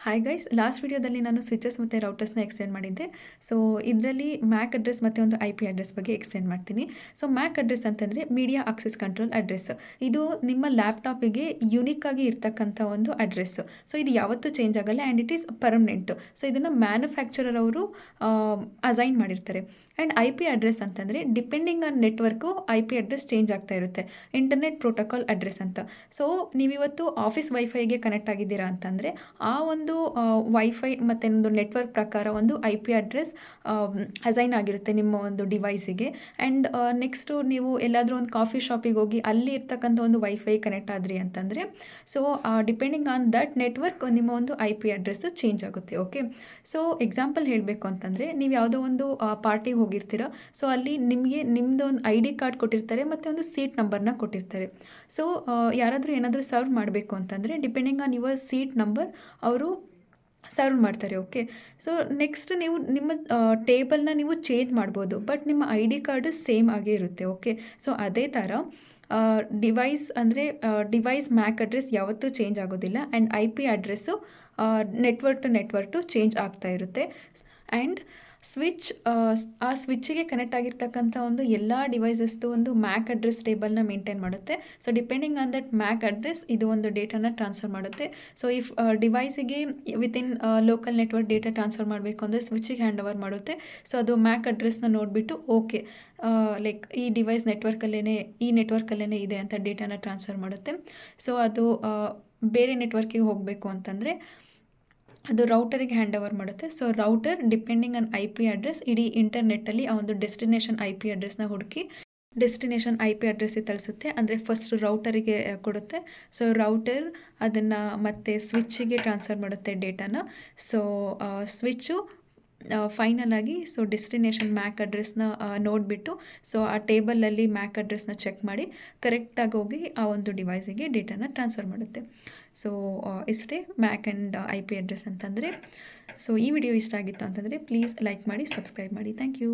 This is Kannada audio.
ಹಾಯ್ ಗೈಸ್, ಲಾಸ್ಟ್ ವಿಡಿಯೋದಲ್ಲಿ ನಾನು ಸ್ವಿಚಸ್ ಮತ್ತು ರೌಟರ್ಸ್ನ ಎಕ್ಸ್ಪ್ಲೇನ್ ಮಾಡಿದ್ದೆ. ಸೊ ಇದರಲ್ಲಿ ಮ್ಯಾಕ್ ಅಡ್ರೆಸ್ ಮತ್ತು ಒಂದು IP ಅಡ್ರೆಸ್ ಬಗ್ಗೆ ಎಕ್ಸ್ಪ್ಲೇನ್ ಮಾಡ್ತೀನಿ. ಸೊ ಮ್ಯಾಕ್ ಅಡ್ರೆಸ್ ಅಂತಂದರೆ ಮೀಡಿಯಾ ಆಕ್ಸೆಸ್ ಕಂಟ್ರೋಲ್ ಅಡ್ರೆಸ್. ಇದು ನಿಮ್ಮ ಲ್ಯಾಪ್ಟಾಪಿಗೆ ಯುನಿಕ್ ಆಗಿ ಇರ್ತಕ್ಕಂಥ ಒಂದು ಅಡ್ರೆಸ್. ಸೊ ಇದು ಯಾವತ್ತೂ ಚೇಂಜ್ ಆಗಲ್ಲ and it is permanent. So ಇದನ್ನು ಮ್ಯಾನುಫ್ಯಾಕ್ಚರರ್ ಅವರು ಅಸೈನ್ ಮಾಡಿರ್ತಾರೆ. ಆ್ಯಂಡ್ IP ಅಡ್ರೆಸ್ ಅಂತಂದರೆ depending on network IP address change ಆಗ್ತಾ ಇರುತ್ತೆ. ಇಂಟರ್ನೆಟ್ ಪ್ರೋಟೋಕಾಲ್ ಅಡ್ರೆಸ್ ಅಂತ. ಸೊ ನೀವಿವತ್ತು ಆಫೀಸ್ ವೈಫೈಗೆ ಕನೆಕ್ಟ್ ಆಗಿದ್ದೀರಾ ಅಂತಂದರೆ ಆ ಒಂದು ವೈಫೈ ಮತ್ತು ಒಂದು ನೆಟ್ವರ್ಕ್ ಪ್ರಕಾರ ಒಂದು IP ಅಡ್ರೆಸ್ ಅಸೈನ್ ಆಗಿರುತ್ತೆ ನಿಮ್ಮ ಒಂದು ಡಿವೈಸಿಗೆ. ಆ್ಯಂಡ್ ನೆಕ್ಸ್ಟು ನೀವು ಎಲ್ಲಾದರೂ ಒಂದು ಕಾಫಿ ಶಾಪಿಗೆ ಹೋಗಿ ಅಲ್ಲಿ ಇರ್ತಕ್ಕಂಥ ಒಂದು ವೈಫೈ ಕನೆಕ್ಟ್ ಆದ್ರಿ ಅಂತಂದರೆ so depending on that network ನಿಮ್ಮ ಒಂದು IP ಅಡ್ರೆಸ್ಸು ಚೇಂಜ್ ಆಗುತ್ತೆ. ಓಕೆ, ಸೊ ಎಕ್ಸಾಂಪಲ್ ಹೇಳಬೇಕು ಅಂತಂದರೆ ನೀವು ಯಾವುದೋ ಒಂದು ಪಾರ್ಟಿಗೆ ಹೋಗಿರ್ತೀರ. ಸೊ ಅಲ್ಲಿ ನಿಮಗೆ ನಿಮ್ಮದು ಒಂದು ID ಕಾರ್ಡ್ ಕೊಟ್ಟಿರ್ತಾರೆ ಮತ್ತು ಒಂದು ಸೀಟ್ ನಂಬರ್ನ ಕೊಟ್ಟಿರ್ತಾರೆ. ಸೊ ಯಾರಾದರೂ ಏನಾದರೂ ಸರ್ವ್ ಮಾಡಬೇಕು ಅಂತಂದರೆ depending on your seat number ಅವರು ಸರ್ವ್ ಮಾಡ್ತಾರೆ. ಓಕೆ, ಸೊ ನೆಕ್ಸ್ಟ್ ನೀವು ನಿಮ್ಮ ಟೇಬಲ್ನ ನೀವು ಚೇಂಜ್ ಮಾಡ್ಬೋದು, ಬಟ್ ನಿಮ್ಮ ID ಕಾರ್ಡು ಸೇಮ್ ಆಗೇ ಇರುತ್ತೆ. ಓಕೆ, ಸೊ ಅದೇ ಥರ ಡಿವೈಸ್ ಅಂದರೆ ಡಿವೈಸ್ ಮ್ಯಾಕ್ ಅಡ್ರೆಸ್ ಯಾವತ್ತೂ ಚೇಂಜ್ ಆಗೋದಿಲ್ಲ and IP address network to change ಆಗ್ತಾ ಇರುತ್ತೆ. ಆ್ಯಂಡ್ ಸ್ವಿಚ್ ಆ ಸ್ವಿಚ್ಚಿಗೆ ಕನೆಕ್ಟ್ ಆಗಿರ್ತಕ್ಕಂಥ ಒಂದು ಎಲ್ಲ ಡಿವೈಸಸ್ದು ಒಂದು ಮ್ಯಾಕ್ ಅಡ್ರೆಸ್ ಟೇಬಲ್ನ ಮೇಂಟೈನ್ ಮಾಡುತ್ತೆ. So depending on that MAC address ಇದು ಒಂದು ಡೇಟಾನ ಟ್ರಾನ್ಸ್ಫರ್ ಮಾಡುತ್ತೆ. ಸೊ ಇಫ್ ಡಿವೈಸಿಗೆ within local network data transfer ಮಾಡಬೇಕು ಅಂದರೆ ಸ್ವಿಚ್ಚಿಗೆ ಹ್ಯಾಂಡ್ ಓವರ್ ಮಾಡುತ್ತೆ. ಸೊ ಅದು ಮ್ಯಾಕ್ ಅಡ್ರೆಸ್ನ ನೋಡಿಬಿಟ್ಟು ಓಕೆ ಲೈಕ್ ಈ ಡಿವೈಸ್ ಈ ನೆಟ್ವರ್ಕಲ್ಲೇ ಇದೆ ಅಂತ ಡೇಟಾನ ಟ್ರಾನ್ಸ್ಫರ್ ಮಾಡುತ್ತೆ. ಸೊ ಅದು ಬೇರೆ ನೆಟ್ವರ್ಕಿಗೆ ಹೋಗಬೇಕು ಅಂತಂದರೆ ಅದು ರೌಟರಿಗೆ ಹ್ಯಾಂಡ್ ಓವರ್ ಮಾಡುತ್ತೆ. So router depending on IP address ಇಡೀ ಇಂಟರ್ನೆಟ್ಟಲ್ಲಿ ಆ ಒಂದು ಡೆಸ್ಟಿನೇಷನ್ IP ಅಡ್ರೆಸ್ನ ಹುಡುಕಿ ಡೆಸ್ಟಿನೇಷನ್ IP ಅಡ್ರೆಸ್ಸಿಗೆ ತಳಿಸುತ್ತೆ. ಅಂದರೆ ಫಸ್ಟ್ ರೌಟರಿಗೆ ಕೊಡುತ್ತೆ. ಸೊ ರೌಟರ್ ಅದನ್ನು ಮತ್ತೆ ಸ್ವಿಚ್ಚಿಗೆ ಟ್ರಾನ್ಸ್ಫರ್ ಮಾಡುತ್ತೆ ಡೇಟಾನ. ಸೊ ಸ್ವಿಚ್ಚು ಫೈನಲ್ ಆಗಿ ಸೊ ಡೆಸ್ಟಿನೇಷನ್ ಮ್ಯಾಕ್ ಅಡ್ರೆಸ್ನ ನೋಡಿಬಿಟ್ಟು ಸೊ ಆ ಟೇಬಲಲ್ಲಿ ಮ್ಯಾಕ್ ಅಡ್ರೆಸ್ನ ಚೆಕ್ ಮಾಡಿ ಕರೆಕ್ಟಾಗಿ ಹೋಗಿ ಆ ಒಂದು ಡಿವೈಸಿಗೆ ಡೇಟಾನ ಟ್ರಾನ್ಸ್ಫರ್ ಮಾಡುತ್ತೆ. ಸೊ ಇಷ್ಟೇ ಮ್ಯಾಕ್ ಆ್ಯಂಡ್ IP ಅಡ್ರೆಸ್ ಅಂತಂದರೆ. ಸೊ ಈ ವಿಡಿಯೋ ಇಷ್ಟ ಆಗಿತ್ತು ಅಂತಂದರೆ ಪ್ಲೀಸ್ ಲೈಕ್ ಮಾಡಿ, ಸಬ್ಸ್ಕ್ರೈಬ್ ಮಾಡಿ. Thank you.